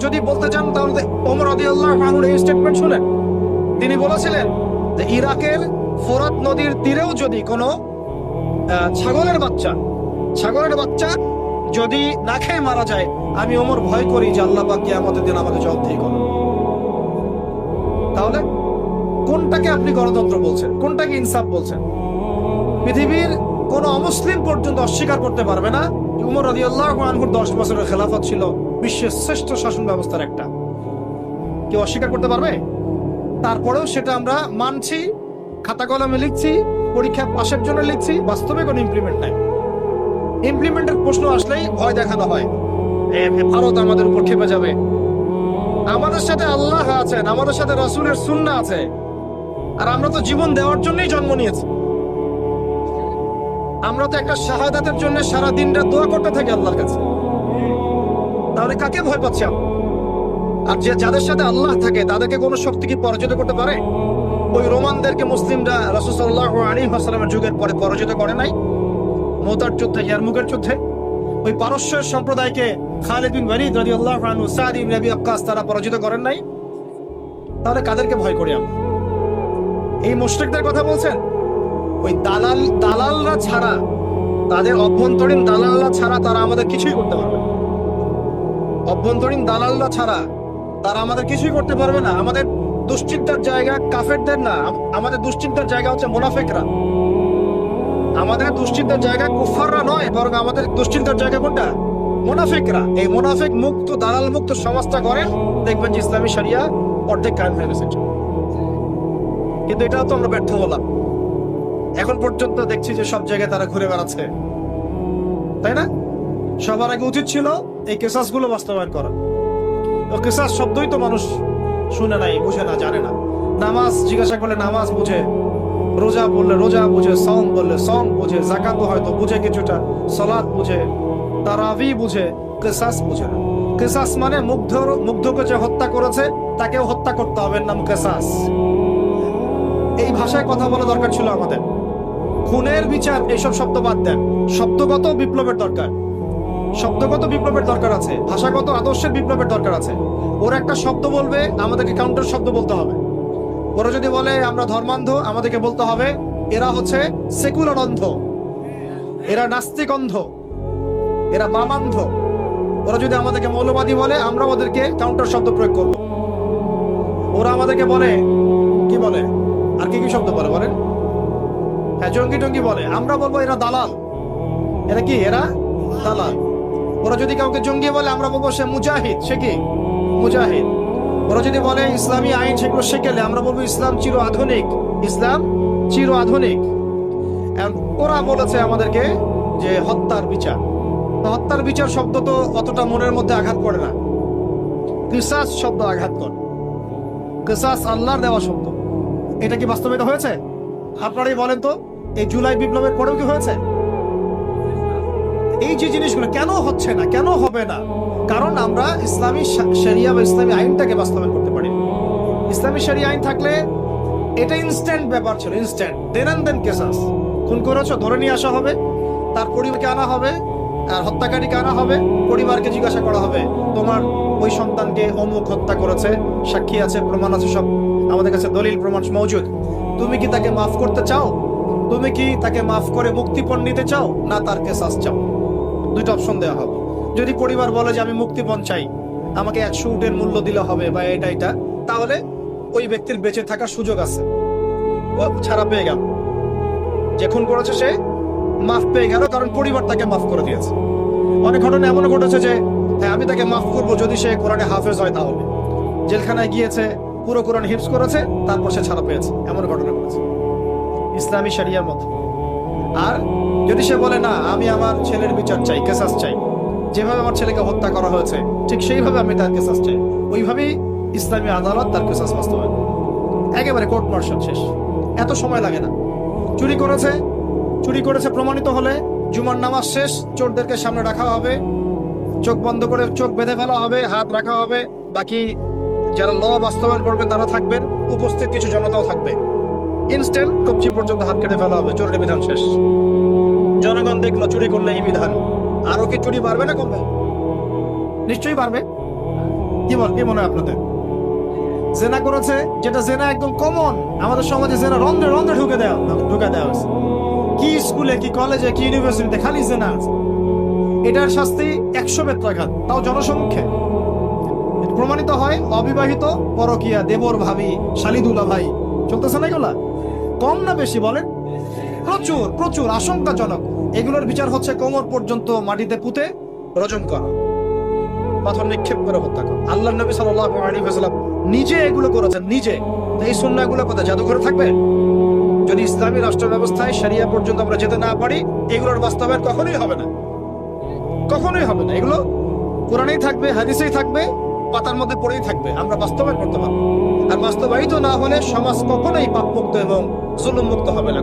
যদি বলতে চান তাহলে ওমর রাদিয়াল্লাহু আনহুর এই স্টেটমেন্ট শুনেন। তিনি বলেছিলেন যে ইরাকের ফোরাত নদীর তীরেও যদি কোনো ছাগলের বাচ্চা যদি না খেয়ে মারা যায়, আমি ওমর ভয় করি যে আল্লাহ পাক কিয়ামতের দিন আমাকে জবাবদিহি করবেন। তাহলে কোনটাকে আপনি গণতন্ত্র বলছেন, কোনটাকে ইনসাফ বলছেন? পৃথিবীর কোন অমুসলিম পর্যন্ত অস্বীকার করতে পারবে না উমর রাদিয়াল্লাহু আনহুর 10 বছরের খেলাফত ছিল বিশ্বের শ্রেষ্ঠ শাসন ব্যবস্থার একটা। কেউ অস্বীকার করতে পারবে? তারপরেও সেটা আমরা মানছি, খাতা কলমে লিখছি, পরীক্ষা পাশের জন্য লিখছি, বাস্তবে কোনো ইমপ্লিমেন্ট নাই। ইমপ্লিমেন্টের প্রশ্ন আসলেই ভয় দেখানো হয়, ভারত আমাদের উপর খেপে যাবে। আমাদের সাথে আল্লাহ আছেন, আমাদের সাথে রাসূলের সুন্নাহ আছে, আর আমরা তো জীবন দেওয়ার জন্যই জন্ম নিয়েছি। আমরা তো একটা শাহাদাতের জন্য সারা দিন রাত দোয়া করতে থাকি আল্লাহর কাছে। তাহলে কাকে ভয় পাচ্ছি আমরা? আর যাদের সাথে আল্লাহ থাকে তাদেরকে কোনো শক্তি কি পরাজিত করতে পারে? ওই রোমানদেরকে মুসলিমরা রাসূল সাল্লাল্লাহু আলাইহি ওয়াসাল্লামের যুগের পরে পরাজিত করে নাই? মুতার যুদ্ধে, ইয়ারমুকের যুদ্ধে ওই পারস্যের সম্প্রদায়কে খালিদ বিন ওয়ালিদ রাদিয়াল্লাহু আনহু, সাদ ইবনে আবি ওয়াক্কাস তারা পরাজিত করেন নাই? তাহলে কাদেরকে ভয় করি আমরা? এই মুশরিকদের কথা বলছেন? ওই দালালরা ছাড়া, তাদের অভ্যন্তরীণ দালালরা ছাড়া তারা আমাদের কিছুই করতে পারবে না। অভ্যন্তরীণ দালালরা ছাড়া তারা আমাদের কিছুই করতে পারবে না। আমাদের দুশ্চিন্তার জায়গা কাফেরদের না, আমাদের দুশ্চিন্তার জায়গা হচ্ছে মুনাফিকরা। আমাদের দুশ্চিন্তার জায়গা কুফাররা নয়, বরং আমাদের দুশ্চিন্তার জায়গা কোনটা? মুনাফিকরা। এই মুনাফিক মুক্ত, দালাল মুক্ত সমাজটা করেন, দেখবেন যে ইসলামী শরিয়া অর্ধেক কায়েম হয়ে গেছে। কিন্তু এটাও তো আমরা ব্যর্থ হলাম। এখন পর্যন্ত দেখছি যে সব জায়গায় তারা ঘুরে বেড়াচ্ছে, তাই না? সবার আগে উচিত ছিল এই কেসাস গুলো বাস্তবায়ন করা। কেসাস শব্দই তো মানুষ শুনে নাই, বুঝে না, জানে না। নামাজ জিজ্ঞাসা করলে নামাজ বুঝে, রোজা বললে রোজা বুঝে, সম বললে সম বুঝে, যাকাত হয়তো বুঝে কিছুটা, সালাত বুঝে, তারাবি বুঝে, কেসাস বুঝে না। কেসাস মানে মুগ্ধকে যে হত্যা করেছে তাকেও হত্যা করতে হবে, নাম কেসাস। এই ভাষায় কথা বলা দরকার ছিল আমাদের। খুনের বিচার এইসব শব্দ বাদ দেন, শব্দগত বিপ্লবের দরকার। শব্দগত বিপ্লবের দরকার আছে, ভাষাগত আদর্শের বিপ্লবের দরকার আছে। ওরা একটা শব্দ বলবে, আমাদেরকে কাউন্টার শব্দ বলতে হবে। ওরা যদি বলে আমরা ধর্মান্ধ, আমাদেরকে বলতে হবে এরা হচ্ছে সেকুলার অন্ধ, এরা নাস্তিক অন্ধ, এরা বামান্ধ। ওরা যদি আমাদেরকে মৌলবাদী বলে, আমরা ওদেরকে কাউন্টার শব্দ প্রয়োগ করব। ওরা আমাদেরকে বলে কি বলে, আর কি কি শব্দ বলে বলেন? হ্যাঁ, জঙ্গি টঙ্গি বলে, আমরা বলবো এরা দালাল। এরা কি? এরা দালাল। ওরা যদি কাউকে জঙ্গি বলে, আমরা বলবো সে মুজাহিদ। সে কি? মুজাহিদ। ওরা যদি বলে ইসলামী আইন সেগুলো শেখেলে, আমরা বলবো ইসলাম চির আধুনিক, ইসলাম চির আধুনিক। ওরা বলেছে আমাদেরকে যে হত্যার বিচার। হত্যার বিচার শব্দ তো অতটা মনের মধ্যে আঘাত করে না, কিসাস শব্দ আঘাত করে। কিসাস আল্লাহর দেওয়া শব্দ। এটা কি বাস্তবিত হয়েছে? আপনারাই বলেন তো, এই জুলাই বিপ্লবের পরেও কি হয়েছে? এই যে জিনিসগুলো কেন হচ্ছে না, কেন হবে না? কারণ আমরা ইসলামী শরিয়া বা ইসলামী আইনটাকে বাস্তবায়ন করতে পারি। ইসলামী শরিয়া আইন থাকলে এটা ইনস্ট্যান্ট ব্যাপার ছিল, ইনস্ট্যান্ট। দেন কেসাস। খুন করেছো, ধরে নিয়ে আসা হবে, তার পরিবারকে আনা হবে, আর হত্যাকারীকে আনা হবে, পরিবারকে জিজ্ঞাসা করা হবে তোমার ওই সন্তানকে অমুক হত্যা করেছে, সাক্ষী আছে, প্রমাণ আছে, সব আমাদের কাছে দলিল প্রমাণ মওজুদ। তুমি কি তাকে মাফ করতে চাও? তুমি কি তাকে মাফ করে মুক্তিপণ নিতে চাও, না তার কেসাস চাও? দুইটা অপশন দেওয়া হবে। যদি পরিবার বলে যে আমি মুক্তিপণ চাই, আমাকে 100 উটের মূল্য দিলে হবে বা এটা, তাহলে ওই ব্যক্তির বেঁচে থাকার সুযোগ আছে, ও ছাড়া পেয়ে গেল। যে খুন করেছে সে মাফ পেয়ে গেল, কারণ পরিবার তাকে মাফ করে দিয়েছে। অনেক ঘটনা এমন ঘটেছে যে হ্যাঁ, আমি তাকে মাফ করবো যদি সে কোরআনে হাফেজ হয়। তাহলে জেলখানায় গিয়েছে, পুরো কোরআন হিফজ করেছে, তারপর সে ছাড়া পেয়েছে, এমন ঘটনা ঘটেছে ইসলামী শরিয়ার মতো। আর যদি সে বলে না, আমি আমার ছেলের বিচার চাই, কেসাস চাই, যেভাবে আমার ছেলেকে হত্যা করা হয়েছে ঠিক সেইভাবে আমি তার কেসাস চাই, ওইভাবেই ইসলামী আদালত তার কেসাস বাস্তবায়ন। একেবারে কোর্ট মার্শাল শেষ, এত সময় লাগে না। চুরি করেছে প্রমাণিত হলে জুমার নামাজ শেষ, চোরদেরকে সামনে রাখা হবে, চোখ বন্ধ করে চোখ বেঁধে ফেলা হবে, হাত রাখা হবে, বাকি যারা ল বাস্তবায়ন করবেন তারা থাকবেন, উপস্থিত কিছু জনতাও থাকবে। ইনস্ট্যান্ট কবজি পর্যন্ত হাত কেটে ফেলা হবে, চোরের বিধান শেষ। জনগণ দেখলো চুরি করলে এই বিধান, আরো কি চুরি বাড়বে না কমবে? নিশ্চয়ই বাড়বে। কি মনে হয় আপনাদের? জেনা করেছে, যেটা জেনা একদম কমন আমাদের সমাজে, জেনা রন্ধ্রে রন্ধ্রে ঢুকে দেওয়া হয়েছে। কি স্কুলে, কি কলেজে, কি ইউনিভার্সিটিতে খালি জেনা আছে। এটার শাস্তি 100 বেত্রাঘাত, তাও জনসম্মুখে। প্রমাণিত হয় অবিবাহিত পরকিয়া, দেবর ভাবি, শালিদুলা ভাই চলতেছে না এগুলা? কম না বেশি বলেন? প্রচুর প্রচুর, আশঙ্কাজনক। এগুলোর বিচার হচ্ছে কোমর পর্যন্ত মাটিতে পুঁতে রজম করা, পাথর নিক্ষেপ করে হত্যা করা। আল্লাহ নবী সাল্লাল্লাহু আলাইহি ওয়াসাল্লাম নিজে এগুলো করেছেন, নিজে। তো এই সুন্নাহগুলো কোথায় জাদুঘরে থাকবে? যদি ইসলামী রাষ্ট্র ব্যবস্থায় শরিয়া পর্যন্ত আমরা যেতে না পারি, এগুলোর বাস্তবায়ন কখনোই হবে না, কখনোই হবে না। এগুলো কোরআনেই থাকবে, হাদিসেই থাকবে, পাতার মধ্যে পড়েই থাকবে, আমরা বাস্তবায়ন করতে পারবো। আর বাস্তবায়িত না হলে সমাজ কখনোই পাপমুক্ত এবং জুলুম মুক্ত হবে না।